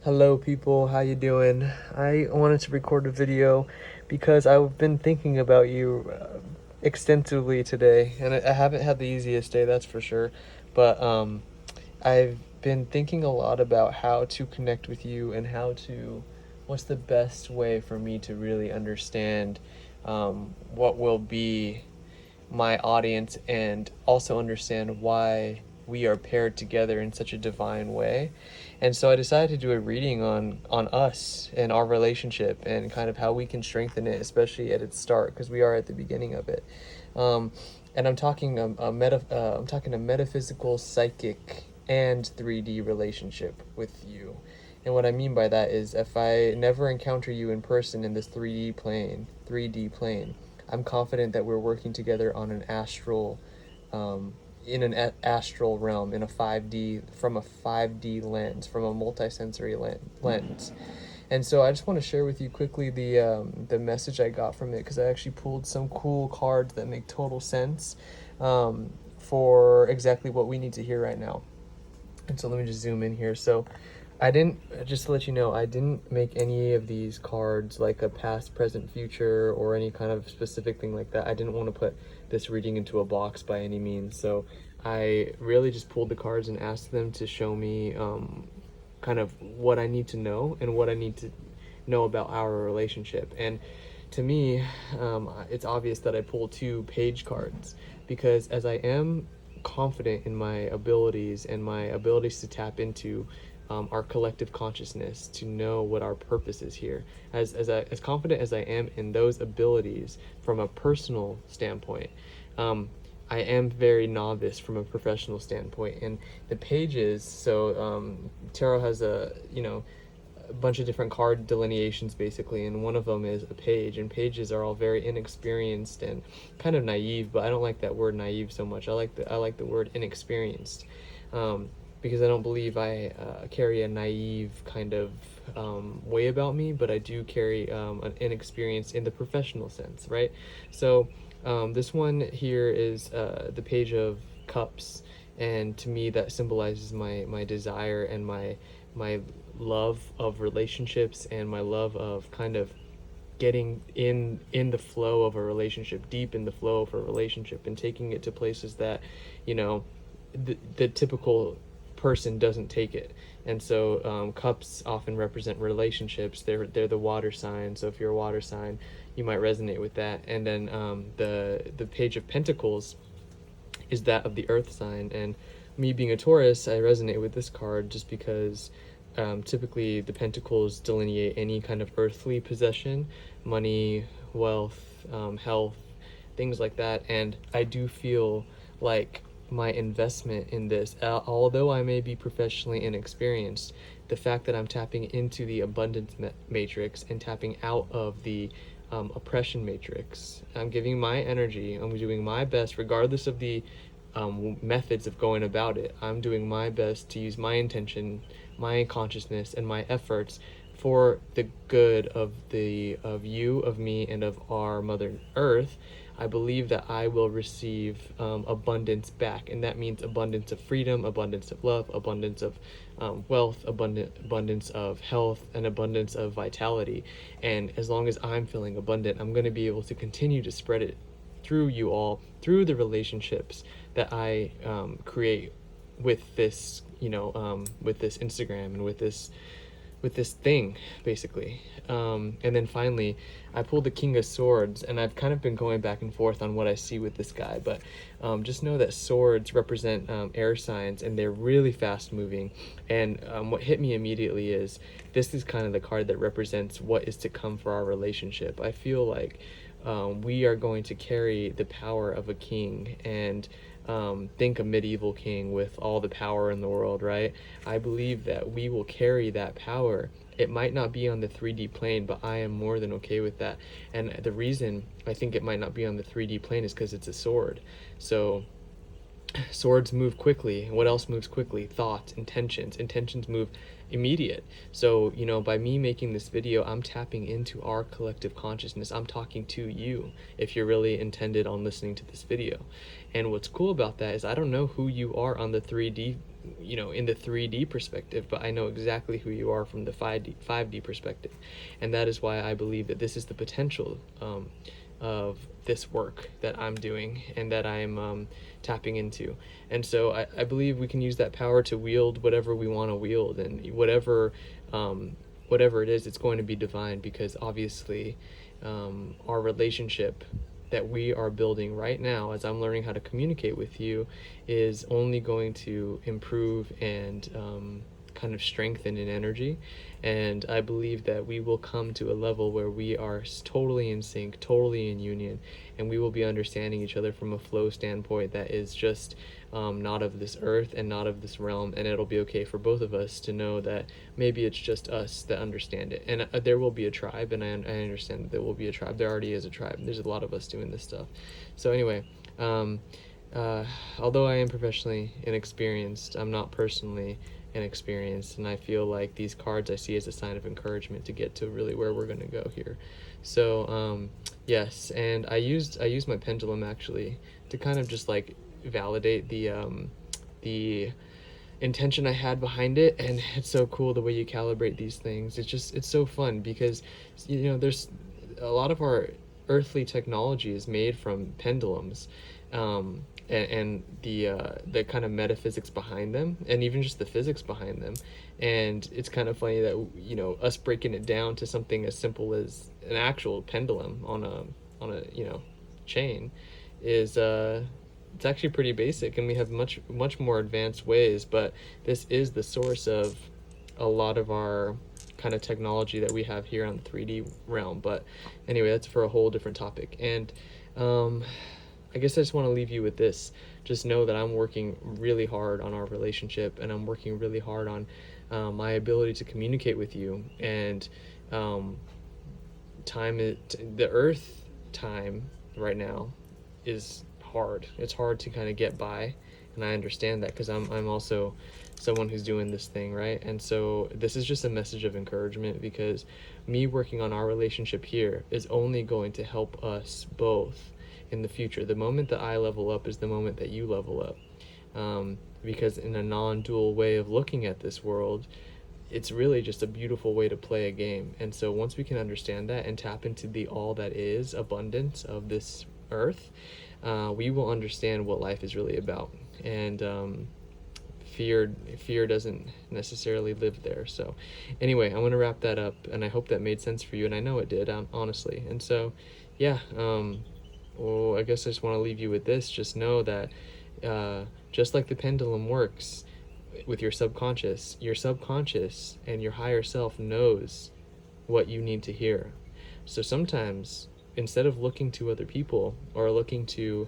Hello people, how you doing? I wanted to record a video because I've been thinking about you extensively today, and I haven't had the easiest day, that's for sure. But I've been thinking a lot about how to connect with you and what's the best way for me to really understand what will be my audience and also understand why we are paired together in such a divine way. And so I decided to do a reading on us and our relationship and kind of how we can strengthen it, especially at its start, because we are at the beginning of it. Um, and I'm talking I'm talking a metaphysical, psychic, and 3D relationship with you. And what I mean by that is if I never encounter you in person in this 3D plane, I'm confident that we're working together on an astral, in an astral realm, in a 5D, from a 5D lens, from a multisensory lens. And so I just want to share with you quickly the message I got from it, because I actually pulled some cool cards that make total sense for exactly what we need to hear right now. And so let me just zoom in here. So I didn't, just to let you know, I didn't make any of these cards like a past, present, future, or any kind of specific thing like that. I didn't want to put this reading into a box by any means. So I really just pulled the cards and asked them to show me kind of what I need to know and what I need to know about our relationship. And to me, it's obvious that I pull two page cards, because as I am confident in my abilities and my abilities to tap into our collective consciousness, to know what our purpose is here, as confident as I am in those abilities from a personal standpoint, I am very novice from a professional standpoint. And the pages, so tarot has a bunch of different card delineations basically, and one of them is a page, and pages are all very inexperienced and kind of naive, but I don't like that word naive so much. I like the word inexperienced, because I don't believe I carry a naive kind of way about me, but I do carry an inexperience in the professional sense, right? So this one here is the Page of Cups, and to me that symbolizes my desire and my love of relationships, and my love of kind of getting in the flow of a relationship, deep in the flow of a relationship, and taking it to places that the typical person doesn't take it. And so cups often represent relationships. They're the water sign, so if you're a water sign, you might resonate with that. And then the Page of Pentacles is that of the earth sign, and me being a Taurus, I resonate with this card just because typically the pentacles delineate any kind of earthly possession, money, wealth, health, things like that. And I do feel like my investment in this, although I may be professionally inexperienced, the fact that I'm tapping into the abundance matrix and tapping out of the oppression matrix, I'm giving my energy, I'm doing my best regardless of the methods of going about it. I'm doing my best to use my intention, my consciousness, and my efforts for the good of you, of me, and of our Mother Earth. I believe that I will receive abundance back, and that means abundance of freedom, abundance of love, abundance of wealth, abundance of health, and abundance of vitality. And as long as I'm feeling abundant, I'm going to be able to continue to spread it through you all, through the relationships that I create with this, with this Instagram and with this thing, basically. And then finally, I pulled the King of Swords, and I've kind of been going back and forth on what I see with this guy, but just know that swords represent air signs, and they're really fast moving. And what hit me immediately is this is kind of the card that represents what is to come for our relationship. I feel like we are going to carry the power of a king, and think a medieval king with all the power in the world, right? I believe that we will carry that power. It might not be on the 3D plane, but I am more than okay with that. And the reason I think it might not be on the 3D plane is because it's a sword. So swords move quickly. What else moves quickly? Thoughts, intentions. Intentions move immediate. So, by me making this video, I'm tapping into our collective consciousness. I'm talking to you if you're really intended on listening to this video. And what's cool about that is I don't know who you are on the 3D in the 3D perspective, but I know exactly who you are from the 5D perspective. And that is why I believe that this is the potential of this work that I'm doing and that I'm tapping into. And so I believe we can use that power to wield whatever we want to wield, and whatever it is, it's going to be divine, because obviously our relationship that we are building right now, as I'm learning how to communicate with you, is only going to improve and kind of strengthen in energy. And I believe that we will come to a level where we are totally in sync, totally in union, and we will be understanding each other from a flow standpoint that is just not of this earth and not of this realm. And it'll be okay for both of us to know that maybe it's just us that understand it. And there will be a tribe, and I understand that there will be a tribe. There already is a tribe. There's a lot of us doing this stuff. So anyway, although I am professionally inexperienced, I'm not personally inexperienced, and I feel like these cards I see as a sign of encouragement to get to really where we're going to go here. So yes, and I used my pendulum actually to kind of just like validate the intention I had behind it. And it's so cool the way you calibrate these things. It's so fun, because there's a lot of our earthly technology is made from pendulums, and the kind of metaphysics behind them, and even just the physics behind them. And it's kind of funny that us breaking it down to something as simple as an actual pendulum on a chain is it's actually pretty basic, and we have much more advanced ways, but this is the source of a lot of our kind of technology that we have here on the 3D realm. But anyway, that's for a whole different topic. And I guess I just want to leave you with this. Just know that I'm working really hard on our relationship, and I'm working really hard on my ability to communicate with you. And the earth time right now is hard. It's hard to kind of get by, and I understand that, because I'm also someone who's doing this thing, right? And so this is just a message of encouragement, because me working on our relationship here is only going to help us both in the future. The moment that I level up is the moment that you level up, because in a non-dual way of looking at this world, it's really just a beautiful way to play a game. And so once we can understand that and tap into the all that is abundance of this earth, we will understand what life is really about. And fear doesn't necessarily live there. So anyway, I'm going to wrap that up, and I hope that made sense for you, and I know it did, honestly. And so yeah, well, I guess I just want to leave you with this. Just know that just like the pendulum works with your subconscious and your higher self knows what you need to hear. So sometimes, instead of looking to other people or looking to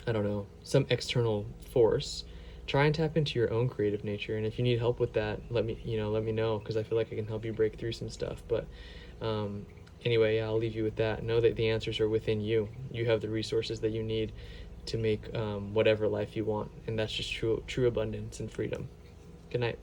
I don't know, some external force, try and tap into your own creative nature. And if you need help with that, let me know, because I feel like I can help you break through some stuff. But anyway, I'll leave you with that. Know that the answers are within you. You have the resources that you need to make whatever life you want, and that's just true abundance and freedom. Good night.